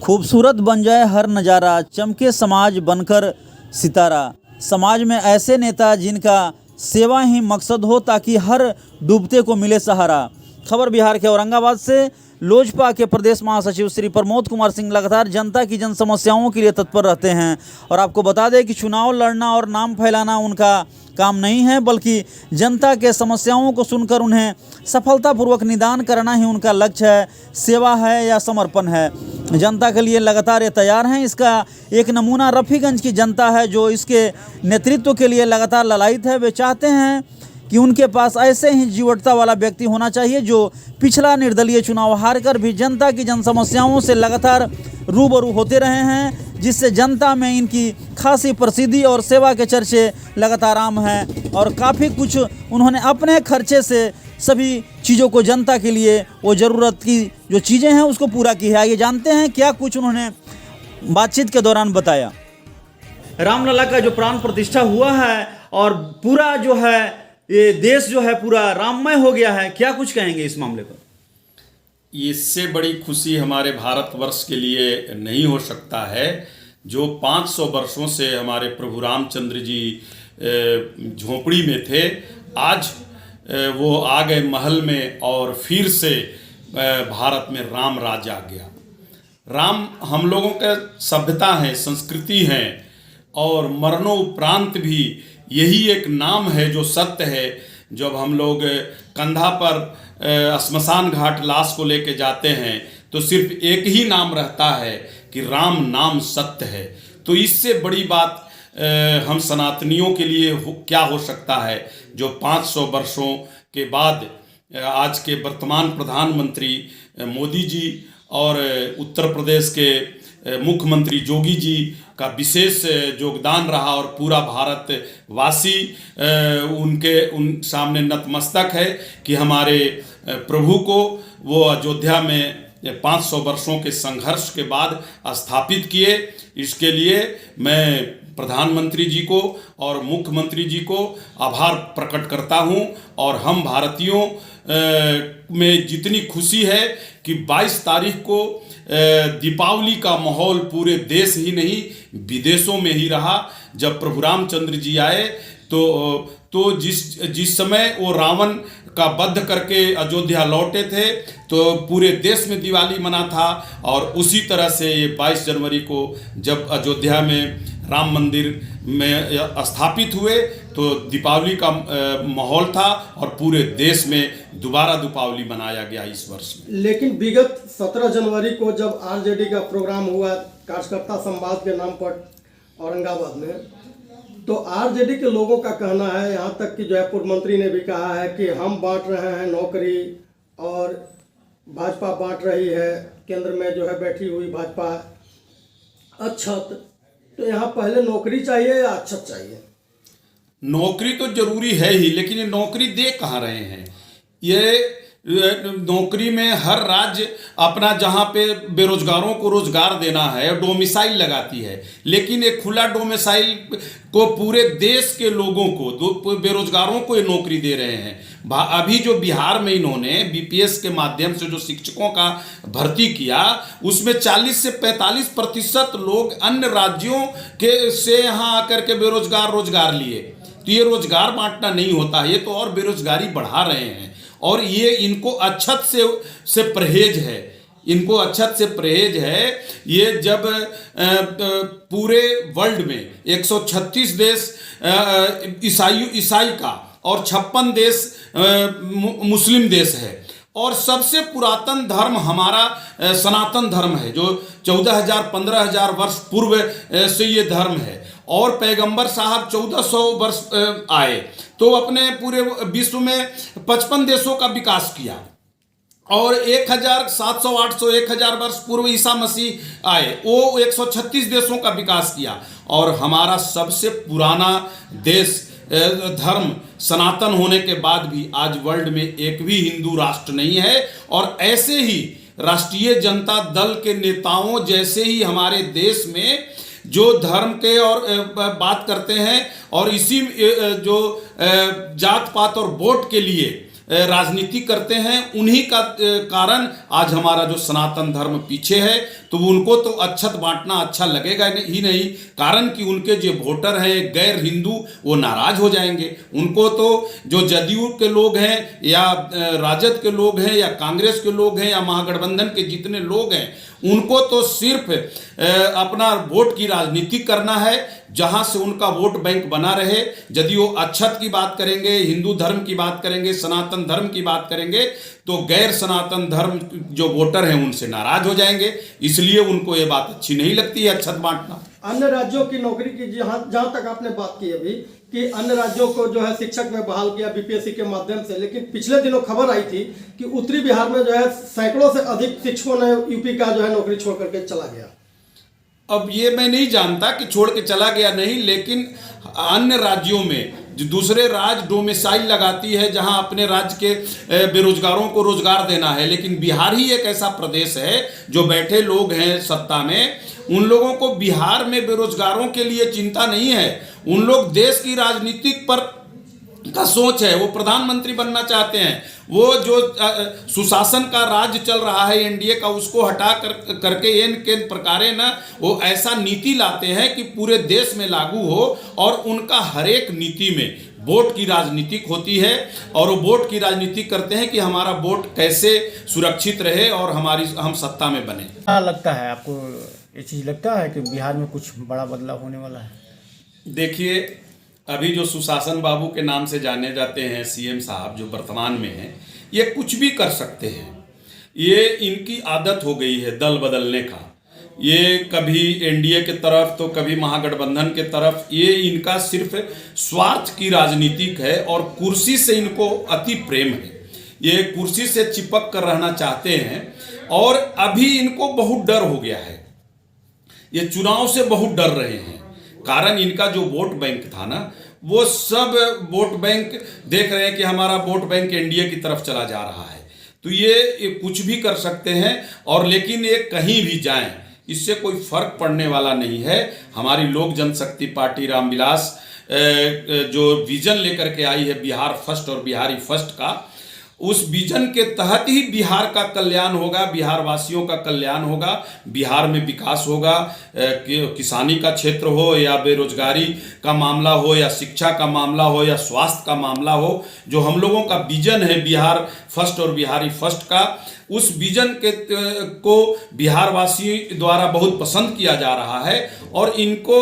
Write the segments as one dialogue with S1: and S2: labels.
S1: खूबसूरत बन जाए हर नज़ारा, चमके समाज बनकर सितारा। समाज में ऐसे नेता जिनका सेवा ही मकसद हो, ताकि हर डूबते को मिले सहारा। खबर बिहार के औरंगाबाद से। लोजपा के प्रदेश महासचिव श्री प्रमोद कुमार सिंह लगातार जनता की जन समस्याओं के लिए तत्पर रहते हैं। और आपको बता दें कि चुनाव लड़ना और नाम फैलाना उनका काम नहीं है, बल्कि जनता के समस्याओं को सुनकर उन्हें सफलतापूर्वक निदान करना ही उनका लक्ष्य है। सेवा है या समर्पण है, जनता के लिए लगातार ये तैयार हैं। इसका एक नमूना रफ़ीगंज की जनता है, जो इसके नेतृत्व के लिए लगातार ललायित है। वे चाहते हैं कि उनके पास ऐसे ही जीवटता वाला व्यक्ति होना चाहिए, जो पिछला निर्दलीय चुनाव हारकर भी जनता की जन समस्याओं से लगातार रूबरू होते रहे हैं, जिससे जनता में इनकी खासी प्रसिद्धि और सेवा के चर्चे लगातार आम हैं। और काफ़ी कुछ उन्होंने अपने खर्चे से सभी चीज़ों को जनता के लिए, वो ज़रूरत की जो चीज़ें हैं उसको पूरा की है। आइए जानते हैं क्या कुछ उन्होंने बातचीत के दौरान बताया। रामलला का जो प्राण प्रतिष्ठा हुआ है और पूरा जो है ये देश जो है पूरा राममय हो गया है, क्या कुछ कहेंगे इस मामले पर?
S2: इससे बड़ी खुशी हमारे भारतवर्ष के लिए नहीं हो सकता है। जो 500 वर्षों से हमारे प्रभु रामचंद्र जी झोपड़ी में थे, आज वो आ गए महल में और फिर से भारत में राम राज आ गया। राम हम लोगों का सभ्यता है, संस्कृति है, और मरणोपरांत भी यही एक नाम है जो सत्य है। जब हम लोग कंधा पर श्मशान घाट लाश को लेके जाते हैं तो सिर्फ एक ही नाम रहता है कि राम नाम सत्य है। तो इससे बड़ी बात हम सनातनियों के लिए क्या हो सकता है, जो 500 वर्षों के बाद आज के वर्तमान प्रधानमंत्री मोदी जी और उत्तर प्रदेश के मुख्यमंत्री योगी जी का विशेष योगदान रहा, और पूरा भारतवासी उन सामने नतमस्तक है कि हमारे प्रभु को वो अयोध्या में 500 वर्षों के संघर्ष के बाद स्थापित किए। इसके लिए मैं प्रधानमंत्री जी को और मुख्यमंत्री जी को आभार प्रकट करता हूं। और हम भारतीयों में जितनी खुशी है कि 22 तारीख को दीपावली का माहौल पूरे देश ही नहीं विदेशों में ही रहा। जब प्रभु रामचंद्र जी आए तो जिस समय वो रावण का वध करके अयोध्या लौटे थे, तो पूरे देश में दिवाली मना था। और उसी तरह से ये 22 जनवरी को जब अयोध्या में राम मंदिर में स्थापित हुए तो दीपावली का माहौल था, और पूरे देश में दोबारा दीपावली मनाया गया इस वर्ष में।
S3: लेकिन विगत 17 जनवरी को जब आरजेडी का प्रोग्राम हुआ कार्यकर्ता संवाद के नाम पर औरंगाबाद में, तो आरजेडी के लोगों का कहना है, यहाँ तक कि जयपुर मंत्री ने भी कहा है कि हम बांट रहे हैं नौकरी और भाजपा बांट रही है, केंद्र में जो है बैठी हुई भाजपा अच्छत। तो यहाँ पहले नौकरी चाहिए या अच्छत चाहिए?
S2: नौकरी तो जरूरी है ही, लेकिन ये नौकरी दे कहाँ रहे हैं? ये नौकरी में हर राज्य अपना जहाँ पे बेरोजगारों को रोजगार देना है डोमिसाइल लगाती है, लेकिन एक खुला डोमिसाइल को पूरे देश के लोगों को, बेरोजगारों को ये नौकरी दे रहे हैं। अभी जो बिहार में इन्होंने बीपीएस के माध्यम से जो शिक्षकों का भर्ती किया, उसमें 40 से 45% लोग अन्य राज्यों के से यहाँ आकर के बेरोजगार रोजगार लिए। तो ये रोजगार बांटना नहीं होता, ये तो और बेरोजगारी बढ़ा रहे हैं। और ये इनको अच्छत से परहेज है, इनको अच्छत से परहेज है। ये जब पूरे वर्ल्ड में 136 देश ईसाई का और 56 देश मुस्लिम देश है, और सबसे पुरातन धर्म हमारा सनातन धर्म है, जो 14,000-15,000 वर्ष पूर्व से ये धर्म है। और पैगंबर साहब 1400 वर्ष आए तो अपने पूरे विश्व में 55 देशों का विकास किया, और 1,700-800-1000 वर्ष पूर्व ईसा मसीह आए, वो 136 देशों का विकास किया। और हमारा सबसे पुराना देश धर्म सनातन होने के बाद भी आज वर्ल्ड में एक भी हिंदू राष्ट्र नहीं है। और ऐसे ही राष्ट्रीय जनता दल के नेताओं जैसे ही हमारे देश में जो धर्म के और बात करते हैं, और इसी जो जात पात और वोट के लिए राजनीति करते हैं, उन्हीं का कारण आज हमारा जो सनातन धर्म पीछे है। तो उनको तो अक्षत बांटना अच्छा लगेगा ही नहीं, कारण कि उनके जो वोटर हैं गैर हिंदू वो नाराज हो जाएंगे। उनको तो जो जदयू के लोग हैं या राजद के लोग हैं या कांग्रेस के लोग हैं या महागठबंधन के जितने लोग हैं, उनको तो सिर्फ अपना वोट की राजनीति करना है, जहां से उनका वोट बैंक बना रहे। यदि वो अक्षत की बात करेंगे, हिंदू धर्म की बात करेंगे, सनातन धर्म की बात करेंगे, तो गैर सनातन धर्म जो वोटर हैं उनसे नाराज हो जाएंगे। इसलिए उनको ये बात अच्छी नहीं लगती है अक्षत बांटना।
S3: अन्य राज्यों की नौकरी की जहाँ तक आपने बात की अभी कि अन्य राज्यों को जो है शिक्षक में बहाल किया बीपीएससी के माध्यम से, लेकिन पिछले दिनों खबर आई थी कि उत्तरी बिहार में जो है सैकड़ों से अधिक शिक्षकों ने यूपी का जो है नौकरी छोड़ करके चला गया।
S2: अब ये मैं नहीं जानता कि छोड़ के चला गया नहीं, लेकिन अन्य राज्यों में जो दूसरे राज्य डोमिसाइल लगाती है जहां अपने राज्य के बेरोजगारों को रोजगार देना है, लेकिन बिहार ही एक ऐसा प्रदेश है जो बैठे लोग हैं सत्ता में, उन लोगों को बिहार में बेरोजगारों के लिए चिंता नहीं है। उन लोग देश की राजनीति पर का सोच है, वो प्रधानमंत्री बनना चाहते हैं। वो जो सुशासन का राज्य चल रहा है एनडीए का, उसको हटा करके इन के प्रकारे ना वो ऐसा नीति लाते हैं कि पूरे देश में लागू हो, और उनका हर एक नीति में वोट की राजनीति होती है, और वो वोट की राजनीति करते हैं कि हमारा वोट कैसे सुरक्षित रहे और हम सत्ता में बने।
S4: क्या लगता है आपको, ये चीज़ लगता है कि बिहार में कुछ बड़ा बदलाव होने वाला है?
S2: देखिए, अभी जो सुशासन बाबू के नाम से जाने जाते हैं सीएम साहब जो वर्तमान में हैं, ये कुछ भी कर सकते हैं। ये इनकी आदत हो गई है दल बदलने का। ये कभी एनडीए के तरफ तो कभी महागठबंधन के तरफ, ये इनका सिर्फ स्वार्थ की राजनीतिक है और कुर्सी से इनको अति प्रेम है। ये कुर्सी से चिपक कर रहना चाहते हैं, और अभी इनको बहुत डर हो गया है। ये चुनाव से बहुत डर रहे हैं, कारण इनका जो वोट बैंक था ना, वो सब वोट बैंक देख रहे हैं कि हमारा वोट बैंक एनडीए की तरफ चला जा रहा है। तो ये कुछ भी कर सकते हैं, और लेकिन ये कहीं भी जाएं इससे कोई फर्क पड़ने वाला नहीं है। हमारी लोक जनशक्ति पार्टी रामविलास जो विजन लेकर के आई है बिहार फर्स्ट और बिहारी फर्स्ट का, उस विजन के तहत ही बिहार का कल्याण होगा, बिहार वासियों का कल्याण होगा, बिहार में विकास होगा। किसानी का क्षेत्र हो या बेरोजगारी का मामला हो या शिक्षा का मामला हो या स्वास्थ्य का मामला हो, जो हम लोगों का विजन है बिहार फर्स्ट और बिहारी फर्स्ट का, उस विजन को बिहार वासी द्वारा बहुत पसंद किया जा रहा है। और इनको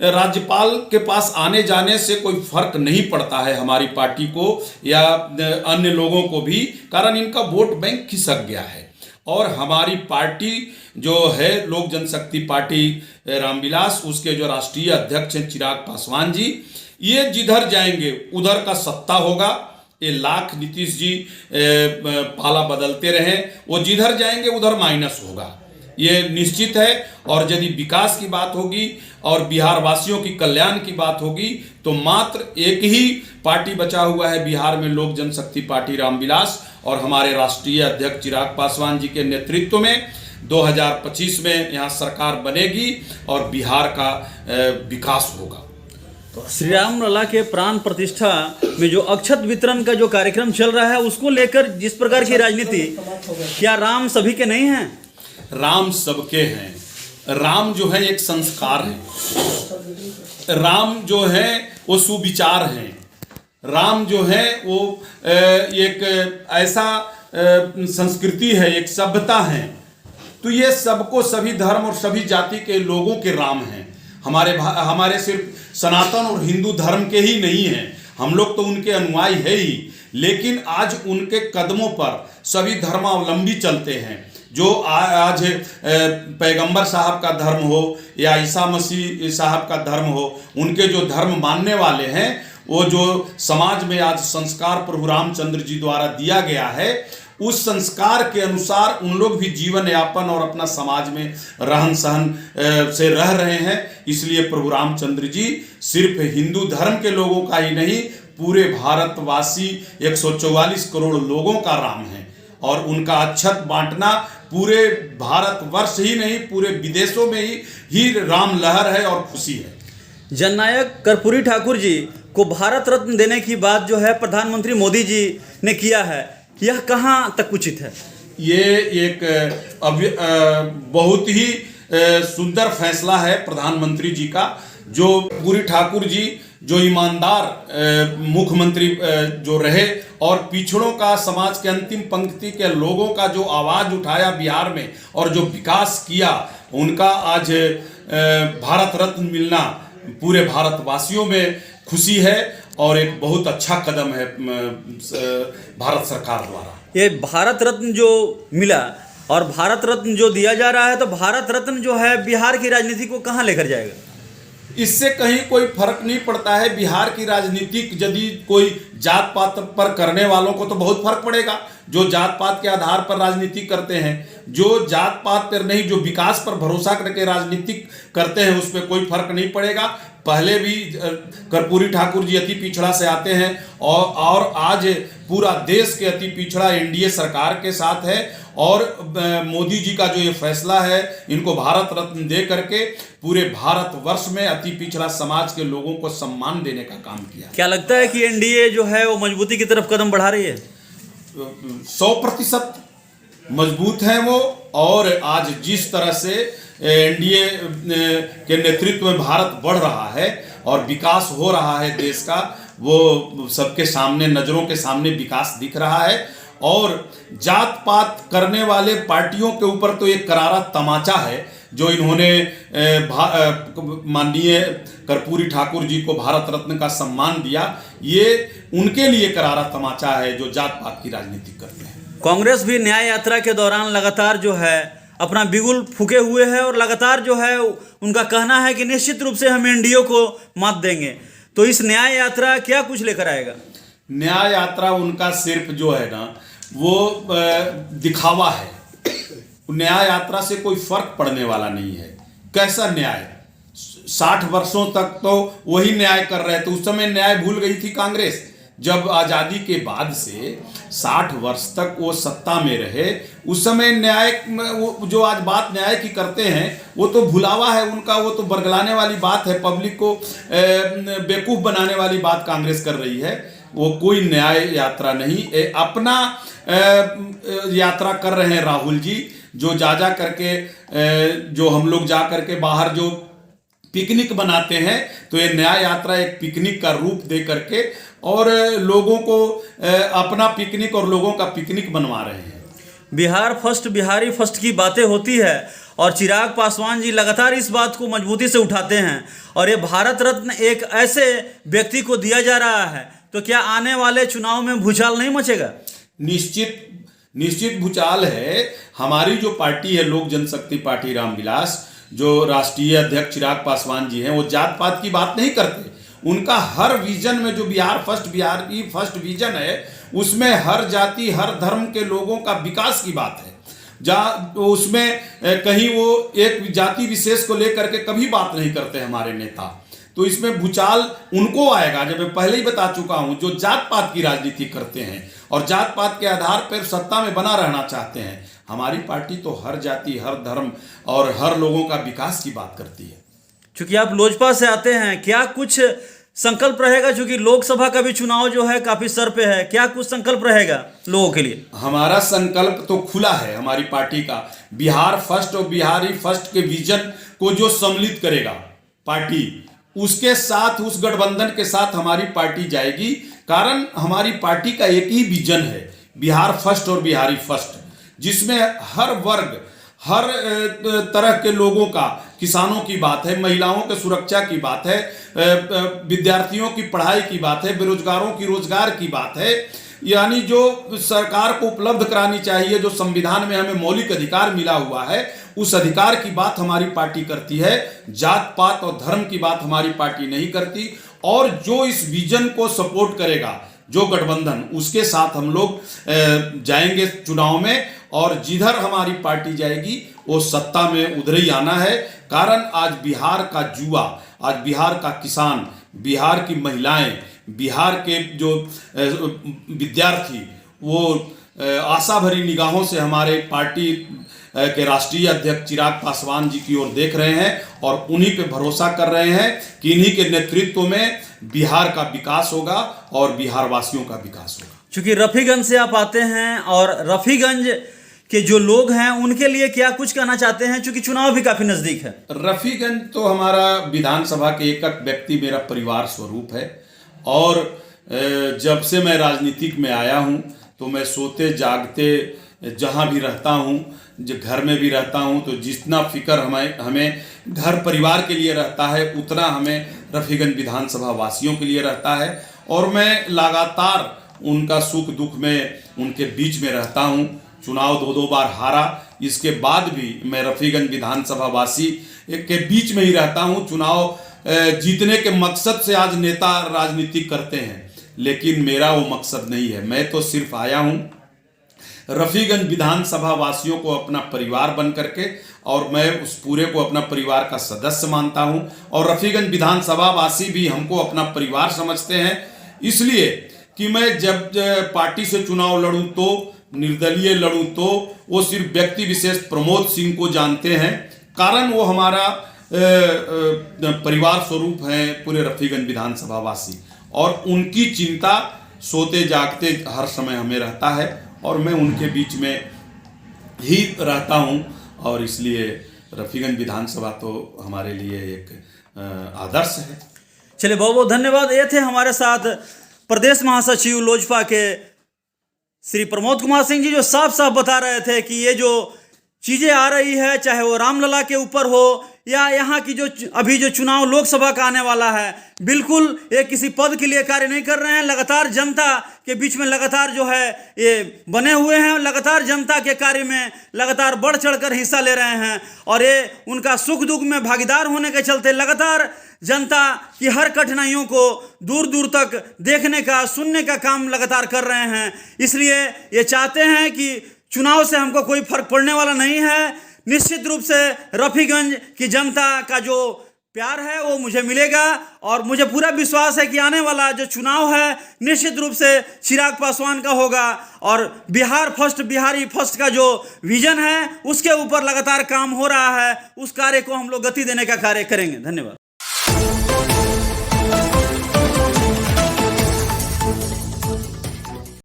S2: राज्यपाल के पास आने जाने से कोई फर्क नहीं पड़ता है हमारी पार्टी को या अन्य लोगों को भी, कारण इनका वोट बैंक खिसक गया है। और हमारी पार्टी जो है लोक जनशक्ति पार्टी रामविलास, उसके जो राष्ट्रीय अध्यक्ष हैं चिराग पासवान जी, ये जिधर जाएंगे उधर का सत्ता होगा। ये लाख नीतीश जी पाला बदलते रहें, वो जिधर जाएंगे उधर माइनस होगा, ये निश्चित है। और यदि विकास की बात होगी और बिहार वासियों की कल्याण की बात होगी, तो मात्र एक ही पार्टी बचा हुआ है बिहार में, लोक जनशक्ति पार्टी रामविलास, और हमारे राष्ट्रीय अध्यक्ष चिराग पासवान जी के नेतृत्व में 2025 में यहाँ सरकार बनेगी और बिहार का विकास होगा।
S1: तो श्री राम लला के प्राण प्रतिष्ठा में जो अक्षत वितरण का जो कार्यक्रम चल रहा है, उसको लेकर जिस प्रकार की राजनीति, क्या राम सभी के नहीं हैं?
S2: राम सबके हैं। राम जो है एक संस्कार है, राम जो है वो सुविचार हैं, राम जो है वो एक ऐसा संस्कृति है, एक सभ्यता है। तो ये सबको, सभी धर्म और सभी जाति के लोगों के राम हैं। हमारे सिर्फ सनातन और हिंदू धर्म के ही नहीं हैं, हम लोग तो उनके अनुयायी है ही, लेकिन आज उनके कदमों पर सभी धर्मावलंबी चलते हैं। जो आज पैगंबर साहब का धर्म हो या ईसा मसीह साहब का धर्म हो, उनके जो धर्म मानने वाले हैं, वो जो समाज में आज संस्कार प्रभु रामचंद्र जी द्वारा दिया गया है, उस संस्कार के अनुसार उन लोग भी जीवन यापन और अपना समाज में रहन सहन से रह रहे हैं। इसलिए प्रभु रामचंद्र जी सिर्फ हिंदू धर्म के लोगों का ही नहीं, पूरे भारतवासी 144 करोड़ लोगों का राम है। और उनका अक्षत बांटना पूरे भारतवर्ष ही नहीं, पूरे विदेशों में ही राम लहर है और खुशी है।
S1: जननायक कर्पूरी ठाकुर जी को भारत रत्न देने की बात जो है प्रधानमंत्री मोदी जी ने किया है, यह कहाँ तक उचित है?
S2: ये एक बहुत ही सुंदर फैसला है प्रधानमंत्री जी का। जो पूरी ठाकुर जी जो ईमानदार मुख्यमंत्री जो रहे और पिछड़ों का, समाज के अंतिम पंक्ति के लोगों का जो आवाज उठाया बिहार में और जो विकास किया, उनका आज भारत रत्न मिलना पूरे भारतवासियों में खुशी है और एक बहुत अच्छा कदम है भारत सरकार द्वारा।
S1: ये भारत रत्न जो मिला और भारत रत्न जो दिया जा रहा है, तो भारत रत्न जो है बिहार की राजनीति को कहाँ लेकर जाएगा?
S2: इससे कहीं कोई फर्क नहीं पड़ता है। बिहार की राजनीति यदि कोई जात पात पर करने वालों को तो बहुत फर्क पड़ेगा, जो जात पात के आधार पर राजनीति करते हैं। जो जात पात पर नहीं, जो विकास पर भरोसा करके राजनीति करते हैं, उस पर कोई फर्क नहीं पड़ेगा। पहले भी कर्पूरी ठाकुर जी अति पिछड़ा से आते हैं और आज पूरा देश के अति पिछड़ा एनडीए सरकार के साथ है और मोदी जी का जो ये फैसला है, इनको भारत रत्न दे करके पूरे भारतवर्ष में अति पिछड़ा समाज के लोगों को सम्मान देने का काम किया।
S1: क्या लगता है कि एनडीए जो है वो मजबूती की तरफ कदम बढ़ा रही है?
S2: 100% मजबूत है वो। और आज जिस तरह से एनडीए के नेतृत्व में भारत बढ़ रहा है और विकास हो रहा है देश का, वो सबके सामने, नजरों के सामने विकास दिख रहा है। और जात पात करने वाले पार्टियों के ऊपर तो एक करारा तमाचा है जो इन्होंने माननीय कर्पूरी ठाकुर जी को भारत रत्न का सम्मान दिया। ये उनके लिए करारा तमाचा है जो जात पात की राजनीति करते हैं।
S1: कांग्रेस भी न्याय यात्रा के दौरान लगातार जो है अपना बिगुल फूके हुए है और लगातार जो है उनका कहना है कि निश्चित रूप से हम एनडीए को मात देंगे। तो इस न्याय यात्रा क्या कुछ लेकर आएगा?
S2: न्याय यात्रा उनका सिर्फ जो है ना, वो दिखावा है। न्याय यात्रा से कोई फर्क पड़ने वाला नहीं है। कैसा न्याय? 60 वर्षों तक तो वही न्याय कर रहे थे। उस समय न्याय भूल गई थी कांग्रेस। जब आज़ादी के बाद से 60 वर्ष तक वो सत्ता में रहे, उस समय न्याय, वो जो आज बात न्याय की करते हैं, वो तो भुलावा है उनका। वो तो बरगलाने वाली बात है, पब्लिक को बेवकूफ़ बनाने वाली बात कांग्रेस कर रही है। वो कोई न्याय यात्रा नहीं, अपना यात्रा कर रहे हैं राहुल जी। जो जा करके जो हम लोग जा करके बाहर जो पिकनिक बनाते हैं, तो ये न्याय यात्रा एक पिकनिक का रूप दे करके और लोगों को अपना पिकनिक और लोगों का पिकनिक बनवा रहे हैं।
S1: बिहार फर्स्ट, बिहारी फर्स्ट की बातें होती है और चिराग पासवान जी लगातार इस बात को मजबूती से उठाते हैं और ये भारत रत्न एक ऐसे व्यक्ति को दिया जा रहा है, तो क्या आने वाले चुनाव में भूचाल नहीं मचेगा?
S2: निश्चित भूचाल है। हमारी जो पार्टी है, लोक जनशक्ति पार्टी रामविलास, जो राष्ट्रीय अध्यक्ष चिराग पासवान जी हैं, वो जात पात की बात नहीं करते। उनका हर विजन में जो बिहार की फर्स्ट विजन है, उसमें हर जाति, हर धर्म के लोगों का विकास की बात है। उसमें कहीं वो एक जाति विशेष को लेकर के कभी बात नहीं करते हमारे नेता। तो इसमें भूचाल उनको आएगा, जब मैं पहले ही बता चुका हूं, जो जात पात की राजनीति करते हैं और जात पात के आधार पर सत्ता में बना रहना चाहते हैं। हमारी पार्टी तो हर जाति, हर धर्म और हर लोगों का विकास की बात करती है।
S1: चूंकि आप लोजपा से आते हैं, क्या कुछ संकल्प रहेगा? चूंकि लोकसभा का भी चुनाव जो है काफी सर पे है, क्या कुछ संकल्प रहेगा लोगों के लिए?
S2: हमारा संकल्प तो खुला है हमारी पार्टी का। बिहार फर्स्ट और बिहारी फर्स्ट के विजन को जो सम्मिलित करेगा पार्टी, उसके साथ, उस गठबंधन के साथ हमारी पार्टी जाएगी। कारण हमारी पार्टी का एक ही विजन है, बिहार फर्स्ट और बिहारी फर्स्ट, जिसमें हर वर्ग, हर तरह के लोगों का, किसानों की बात है, महिलाओं के सुरक्षा की बात है, विद्यार्थियों की पढ़ाई की बात है, बेरोजगारों की रोजगार की बात है। यानी जो सरकार को उपलब्ध करानी चाहिए, जो संविधान में हमें मौलिक अधिकार मिला हुआ है, उस अधिकार की बात हमारी पार्टी करती है। जात पात और धर्म की बात हमारी पार्टी नहीं करती। और जो इस विजन को सपोर्ट करेगा, जो गठबंधन, उसके साथ हम लोग जाएंगे चुनाव में। और जिधर हमारी पार्टी जाएगी वो सत्ता में उधर ही आना है। कारण आज बिहार का युवा, आज बिहार का किसान, बिहार की महिलाएं, बिहार के जो विद्यार्थी, वो आशा भरी निगाहों से हमारे पार्टी के राष्ट्रीय अध्यक्ष चिराग पासवान जी की ओर देख रहे हैं और उन्हीं पे भरोसा कर रहे हैं कि इन्हीं के नेतृत्व में बिहार का विकास होगा और बिहार वासियों का विकास होगा।
S1: चूंकि रफीगंज से आप आते हैं और रफीगंज के जो लोग हैं उनके लिए क्या कुछ कहना चाहते हैं, चूंकि चुनाव भी काफी नजदीक है।
S2: रफीगंज तो हमारा विधानसभा के एक व्यक्ति मेरा परिवार स्वरूप है और जब से मैं राजनीतिक में आया हूं तो मैं सोते जागते जहां भी रहता हूं, जो घर में भी रहता हूं, तो जितना फिक्र हमें घर परिवार के लिए रहता है उतना हमें रफीगंज विधानसभा वासियों के लिए रहता है और मैं लगातार उनका सुख दुख में उनके बीच में रहता हूं। चुनाव 2 बार हारा, इसके बाद भी मैं रफीगंज विधानसभा वासी के बीच में ही रहता हूं। चुनाव जीतने के मकसद से आज नेता राजनीति करते हैं, लेकिन मेरा वो मकसद नहीं है। मैं तो सिर्फ आया हूं रफीगंज विधानसभा वासियों को अपना परिवार बन करके, और मैं उस पूरे को अपना परिवार का सदस्य मानता हूं और रफीगंज विधानसभा वासी भी हमको अपना परिवार समझते हैं। इसलिए कि मैं जब पार्टी से चुनाव लड़ूं तो निर्दलीय लड़ूं तो वो सिर्फ व्यक्ति विशेष प्रमोद सिंह को जानते हैं, कारण वो हमारा परिवार स्वरूप है पूरे रफीगंज विधानसभा वासी, और उनकी चिंता सोते जागते हर समय हमें रहता है और मैं उनके बीच में ही रहता हूं और इसलिए रफीगंज विधानसभा तो हमारे लिए एक आदर्श है।
S1: चलिए, बहुत बहुत धन्यवाद। ये थे हमारे साथ प्रदेश महासचिव लोजपा के श्री प्रमोद कुमार सिंह जी, जो साफ साफ बता रहे थे कि ये जो चीज़ें आ रही है, चाहे वो रामलला के ऊपर हो या यहाँ की जो अभी जो चुनाव लोकसभा का आने वाला है, बिल्कुल ये किसी पद के लिए कार्य नहीं कर रहे हैं। लगातार जनता के बीच में लगातार जो है ये बने हुए हैं, लगातार जनता के कार्य में लगातार बढ़ चढ़कर हिस्सा ले रहे हैं और ये उनका सुख दुख में भागीदार होने के चलते लगातार जनता की हर कठिनाइयों को दूर दूर तक देखने का, सुनने का काम लगातार कर रहे हैं। इसलिए ये चाहते हैं कि चुनाव से हमको कोई फर्क पड़ने वाला नहीं है। निश्चित रूप से रफीगंज की जनता का जो प्यार है वो मुझे मिलेगा और मुझे पूरा विश्वास है कि आने वाला जो चुनाव है निश्चित रूप से चिराग पासवान का होगा और बिहार फर्स्ट, बिहारी फर्स्ट का जो विजन है उसके ऊपर लगातार काम हो रहा है। उस कार्य को हम लोग गति देने का कार्य करेंगे। धन्यवाद।